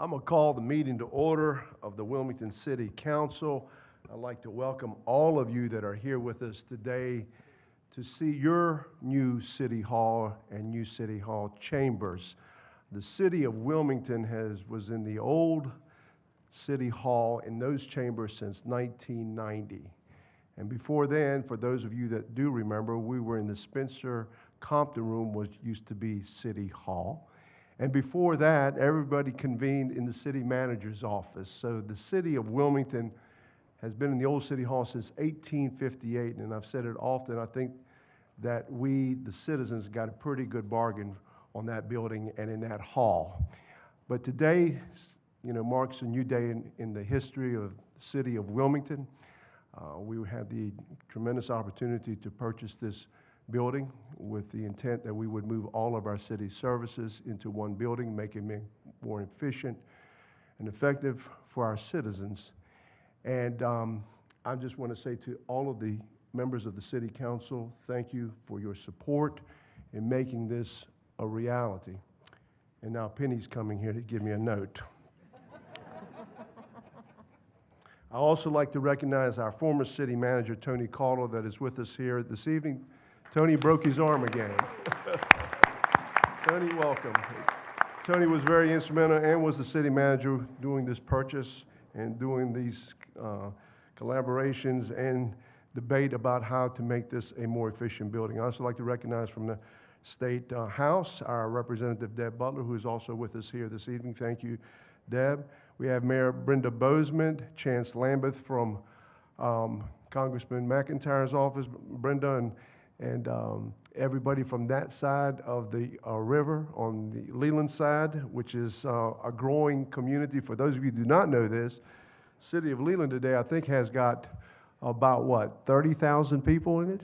I'm going to call the meeting to order of the Wilmington City Council. I'd like to welcome all of you that are here with us today to see your new City Hall and new City Hall chambers. The city of Wilmington was in the old City Hall in those chambers since 1990. And before then, for those of you that do remember, we were in the Spencer Compton Room, which used to be City Hall. And before that, everybody convened in the city manager's office. So the city of Wilmington has been in the old City Hall since 1858, and I've said it often, I think that we, the citizens, got a pretty good bargain on that building and in that hall. But today, marks a new day in the history of the city of Wilmington. We had the tremendous opportunity to purchase this building with the intent that we would move all of our city services into one building, making it more efficient and effective for our citizens. And I just want to say to all of the members of the City Council, thank you for your support in making this a reality. And now Penny's coming here to give me a note. I also like to recognize our former city manager, Tony Caudle, that is with us here this evening. Tony broke his arm again. Tony, welcome. Tony was very instrumental and was the city manager doing this purchase and doing these collaborations and debate about how to make this a more efficient building. I also like to recognize from the State House, our Representative Deb Butler, who is also with us here this evening. Thank you, Deb. We have Mayor Brenda Bozeman, Chance Lambeth from Congressman McIntyre's office, Brenda, and everybody from that side of the river on the Leland side, which is a growing community. For those of you who do not know this, city of Leland today, I think, has got about, 30,000 people in it?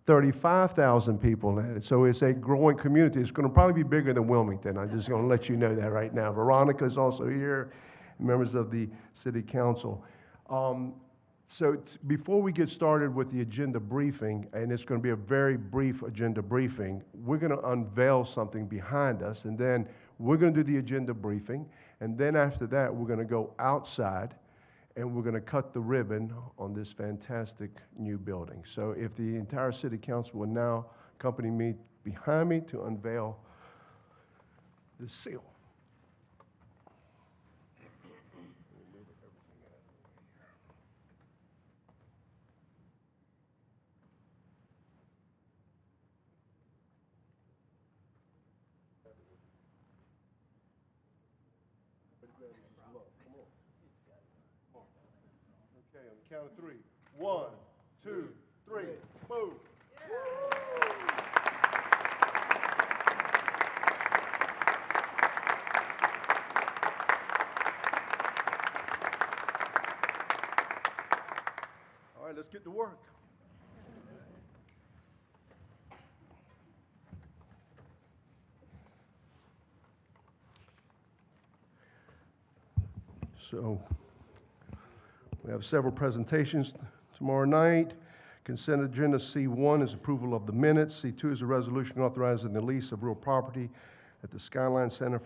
35,000 people in it. So it's a growing community. It's going to probably be bigger than Wilmington. I'm just going to let you know that right now. Veronica is also here, members of the City Council. Before we get started with the agenda briefing, and it's going to be a very brief agenda briefing, we're going to unveil something behind us, and then we're going to do the agenda briefing, and then after that, we're going to go outside, and we're going to cut the ribbon on this fantastic new building. So if the entire City Council will now accompany me behind me to unveil the seal. Okay, on the count of three. 1, 2, 3, move. All right, let's get to work. So we have several presentations tomorrow night. Consent agenda C1 is approval of the minutes. C2 is a resolution authorizing the lease of real property at the Skyline Center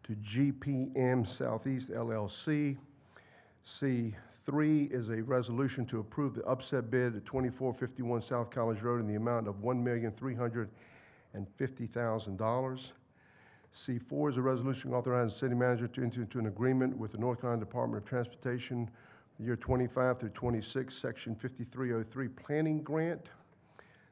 to GPM Southeast LLC. C3 is a resolution to approve the upset bid at 2451 South College Road in the amount of $1,350,000. C4 is a resolution authorizing the city manager to enter into an agreement with the North Carolina Department of Transportation, the year 25 through 26, Section 5303 Planning Grant.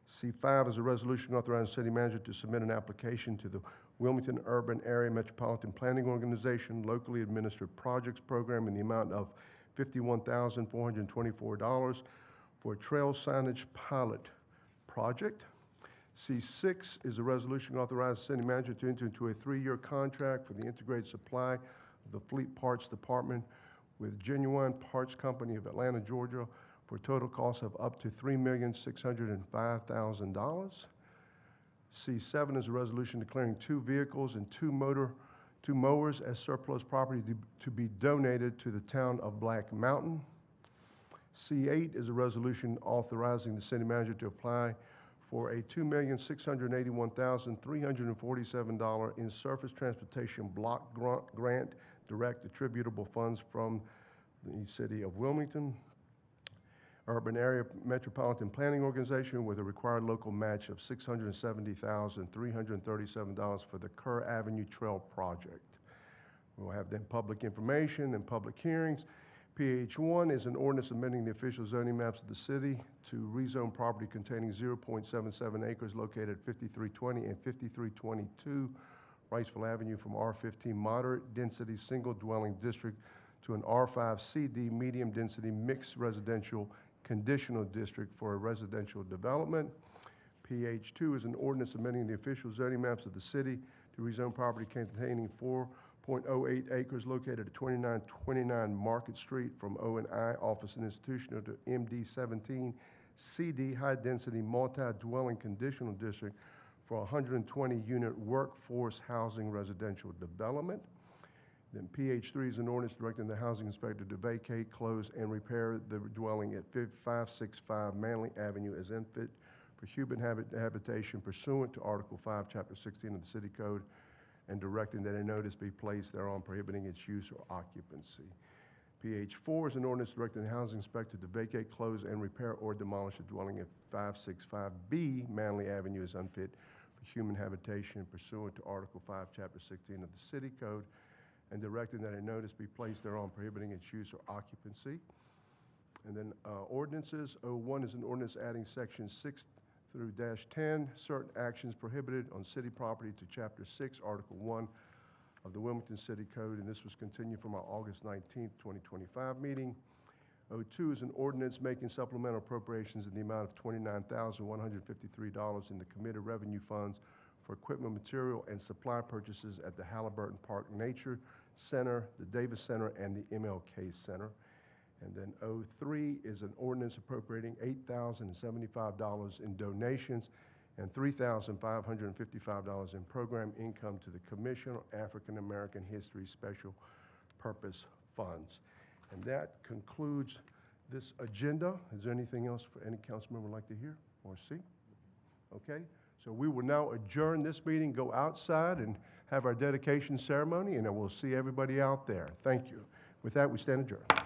C5 is a resolution authorizing the city manager to submit an application to the Wilmington Urban Area Metropolitan Planning Organization Locally Administered Projects Program in the amount of $51,424 for a trail signage pilot project. C6 is a resolution authorizing the city manager to enter into a 3-year contract for the integrated supply of the Fleet Parts Department with Genuine Parts Company of Atlanta, Georgia, for a total cost of up to $3,605,000. C7 is a resolution declaring 2 vehicles and 2 mowers as surplus property to be donated to the town of Black Mountain. C8 is a resolution authorizing the city manager to apply for a $2,681,347 in surface transportation block grant direct attributable funds from the city of Wilmington. Urban Area Metropolitan Planning Organization with a required local match of $670,337 for the Kerr Avenue Trail Project. We'll have then public information and public hearings. PH1 is an ordinance amending the official zoning maps of the city to rezone property containing 0.77 acres located at 5320 and 5322 Wrightsville Avenue from R15 moderate density single dwelling district to an R5 CD medium density mixed residential conditional district for a residential development. PH2 is an ordinance amending the official zoning maps of the city to rezone property containing 4.08 acres located at 2929 Market Street from O&I Office and Institutional to MD17 CD High Density Multi-Dwelling Conditional District for a 120-unit workforce housing residential development. Then PH3 is an ordinance directing the housing inspector to vacate, close, and repair the dwelling at 565 Manley Avenue as unfit for human habitation pursuant to Article 5, Chapter 16 of the City Code, and directing that a notice be placed thereon prohibiting its use or occupancy. PH4 is an ordinance directing the housing inspector to vacate, close, and repair or demolish a dwelling at 565B Manley Avenue as unfit for human habitation pursuant to Article 5, Chapter 16 of the City Code, and directing that a notice be placed thereon prohibiting its use or occupancy. And then ordinances. 01 is an ordinance adding sections 6 through -10, certain actions prohibited on city property to Chapter 6, Article 1 of the Wilmington City Code, and this was continued from our August 19th, 2025 meeting. 02 is an ordinance making supplemental appropriations in the amount of $29,153 in the committed revenue funds for equipment, material, and supply purchases at the Halliburton Park Nature Center, the Davis Center, and the MLK Center. And then 03 is an ordinance appropriating $8,075 in donations and $3,555 in program income to the Commission on African American History Special Purpose Funds. And that concludes this agenda. Is there anything else for any council member would like to hear or see? Okay, so we will now adjourn this meeting, go outside and have our dedication ceremony, and then we'll see everybody out there. Thank you. With that, we stand adjourned.